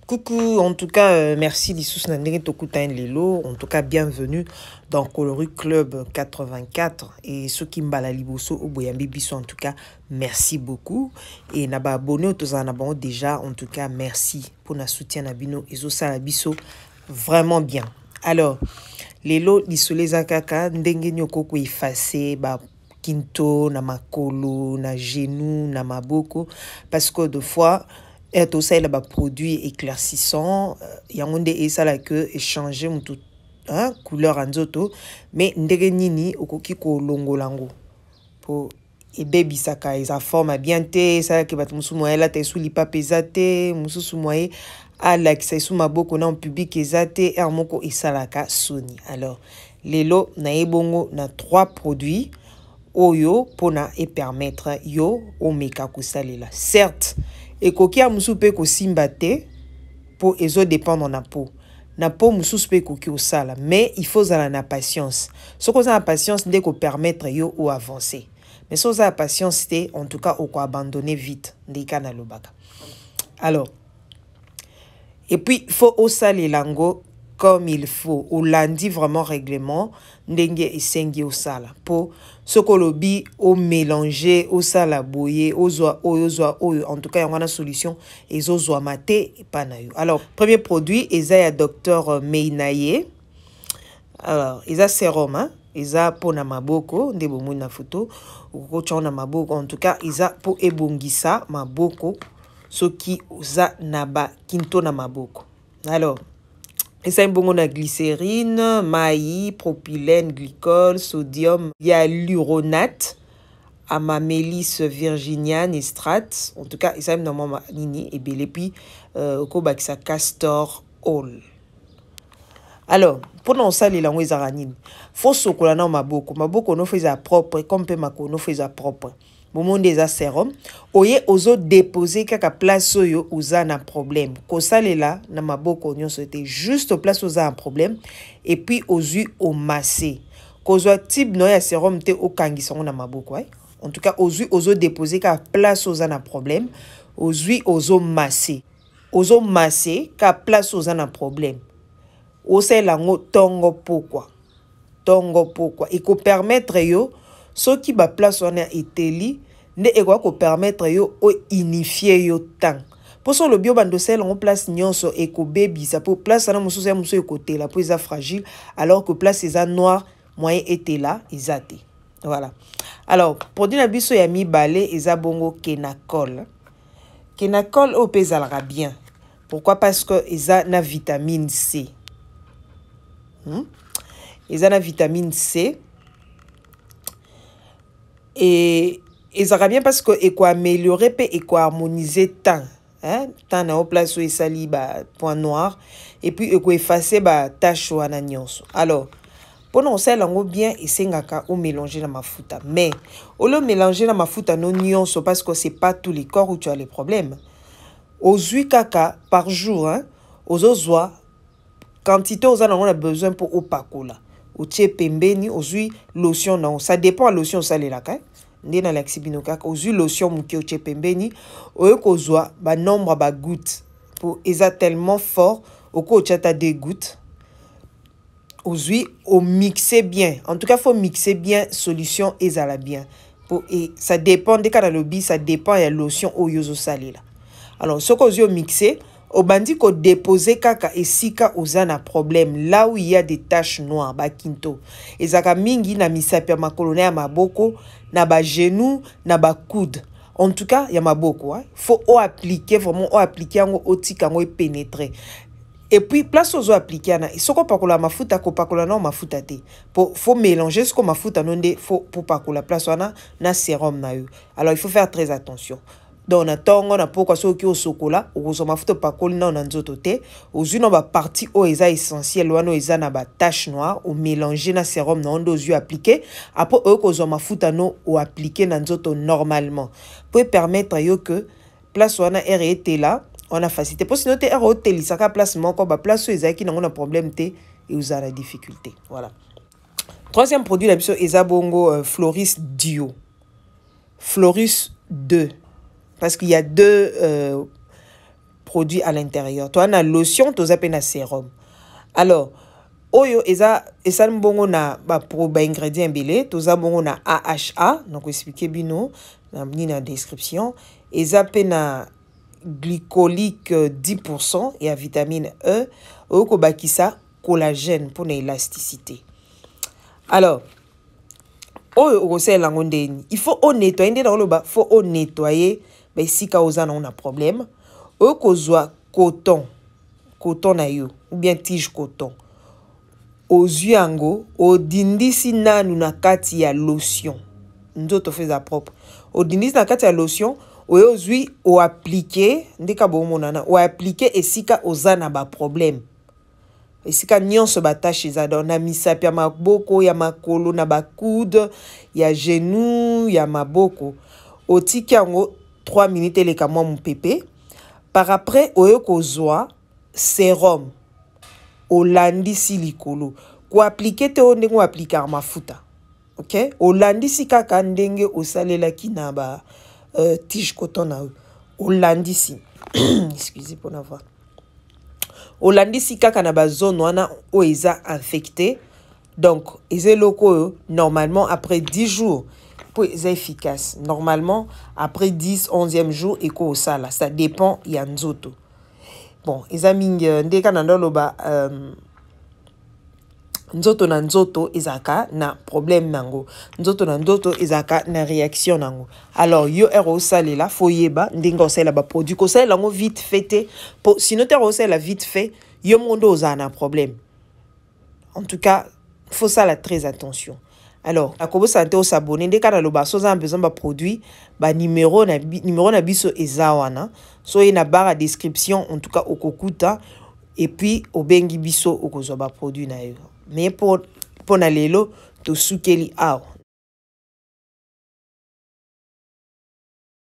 Coucou, en tout cas, merci Lissous Nandenge Tokutain Lelo. En tout cas, bienvenue dans Coloris Club 84. Et ceux qui m'bala liboso au Boyambi Bisso, en tout cas, merci beaucoup. Et naba abonné aux anabons déjà, en tout cas, merci pour notre soutien Nabino et Zosa Bisso. Vraiment bien. Alors, Lelo Lissolé Zakaka, Ndenge Nyoko effacé, ba Kinto, na makolo, na genou, na maboko. Parce que deux fois, et tout ça, il a produit éclaircissant. Il y a un des ça là que échanger mon tout couleur en zoto. Mais ndege nini okoki ko longo lango pour et baby saka isa forme bien te ça que bat musu moye la te sous li papezate musu moye à l'accès sous ma boko na en public ezate er moko isalaka soni. Alors lelo na ebongo na 3 produits oyo pona et permettre yo o meka kusalela. Certes et koki a musu pe ko simba te po ezo dépendre na peau. Na peau musu pe koki o sala, mais il faut zala na patience. Ce qu'on a la patience dès qu'on permettre yo ou avancer. Mais si on a la patience te en tout cas on ko abandonner vite ndeka na lobaka. Alors et puis faut au sale lango comme il faut. Au lundi vraiment règlement ndenge esengi au sala pour ce que lobi au mélanger au sala boyer au zoa en tout cas il y a une solution et zo zoa maté pas na yo. Alors premier produit eza docteur Meinaye. Alors eza sérum hein eza pona maboko nde bomu na photo ko chona maboko en tout cas eza po ebongisa maboko soki oza naba kinto na maboko. Alors et ça bongo na glycérine, maï, propylène, glycol, sodium, hyaluronate, amamélis virginiane, estrate. En tout cas, ça me normalement nini et belé puis ko bakisa castor oil. Alors, pendant ça les langues zaranine, faut sokola na maboko no faiza propre comme pe mako no faiza propre. Moment des sérum oye ozo déposer kaka place oyo uza na problème ko salela na maboko nyonso était juste au place uza un problème et puis ozu au massé ko zo type no ya sérum te o kangisongo na maboko ouais? En tout cas ozo déposer kaka place uza na problème ozo massé ka place uza na problème o selango tongo pourquoi et ko permettre yo ce qui va place on a été ne ego ko permettre yo o unifier yo temps pour ça le bio bandosel on place nyonso et ko baby ça pour place na musu côté la pour ça fragile alors que place ça noir moyen était là isate voilà. Alors produit na biso ya mi balé eza bongo kenacol au pesalera bien pourquoi parce que eza na vitamine C eza na vitamine C et ça bien parce que et quoi améliorer et quoi harmoniser temps temps na place où sali ba point noir et puis et quoi effacer ba tache wana nyonso. Alors pendant ça lango bien et sengaka ou mélanger na mafuta mais au le mélanger na mafuta non nyonso parce que c'est pas tous les corps où tu as les problèmes. Aux huit kaka par jour aux ozwa quantité aux on a besoin pour au pakola au tie pembeni aux huit lotion non ça dépend lotion salela ka ndena l'axibino kaka aux huit lotion muki au tie pembeni au kozwa ba nombre ba gouttes pour eza tellement fort au ko chata des gouttes aux huit au mixer bien en tout cas faut mixer bien solution ezala bien pour et ça dépend des cas dans le bi ça dépend ya lotion au yozo salela. Alors ce qu'on yo mixer au bandi ko déposer kaka esika ozana problème là où il y a des taches noires ba kinto ezaka mingi na misapi ya makolo na ya maboko na ba genou na ba coude en tout cas ya maboko faut appliquer vraiment appliquer ngo otika ngo pénétrer et puis place ozo appliquer na soko pakola mafuta ko pakola na mafuta te faut mélanger ce ko mafuta nonde faut pour pakola place wana na sérum na yo. Alors il faut faire très attention. Donc na tongo na pourquoi so ki o sokola o zo mafuta pakoli na nzoto te ozuna ba partie o eza essentiel wana eza na ba tache noire o mélanger na sérum na ondo zu appliquer après o ko zo mafuta no o appliquer na nzoto normalement pour permettre yo que place wana était là on a facilité pour sinon te hôtel saka place moko ba place o eza ki na ngona problème te et uza la difficulté. Voilà. Troisième produit la biso eza bongo Floris Duo Floris 2 parce qu'il y a deux produit à l'intérieur. Toi, na lotion, tu as na sérum. Alors, oyo eza mbongo na ba ingrédients belé, tu as bongo na AHA, donc expliquer bino na description. Eza na glycolique 10% et à vitamine E, oyo ko bakisa collagène pour l'élasticité. Alors, il faut nettoyer, faut nettoyer, mais si on a un problème, coton na yo, ou bien tige coton. Aux yeux, au dindisi nanu na kati ya lotion. Nzoto fait ça propre. Au dindisi na kati ya lotion, au appliquer, ndeka bo monana, au appliquer et sika ozana ba problème. Et si ka nyonso batache za na misapi ya maboko ya makolo na bakude ya genou ya maboko otiki yango 3 minutes eleka mwa mpepe par après oyo kozwa sérum olandisi likolo ko appliquer te ndenge o appliquer mafuta. OK, olandisi kaka ndenge osalelaki na ba tige coton na olandisi excusez pour avoir Olandisi kaka na ba zone wana o eza infecté. Donc, eze loko normalement après 10 jours pour eza efficace. Normalement après 10 11e jour eko osala. Ça dépend ya nzoto. Bon, eza mingi ndeka na ndoloba nzoto na nzoto ezaka na problème nango. Nzoto na nzoto ezaka na réaction nango. Alors yo ero salela foyeba ndinga osala ba produit ko sala ngo vite fait sinon te osala vite fait yo mondo oza na problème. En tout cas, faut ça la très attention. Alors, à quoi santé au s'abonner ndeka na loba so za besoin ba produit ba numéro na biso ezawana. So na barre à description en tout cas okokuta et puis obengi biso okozwa ba produit na yo. Mais pour na lelo to sukeli aw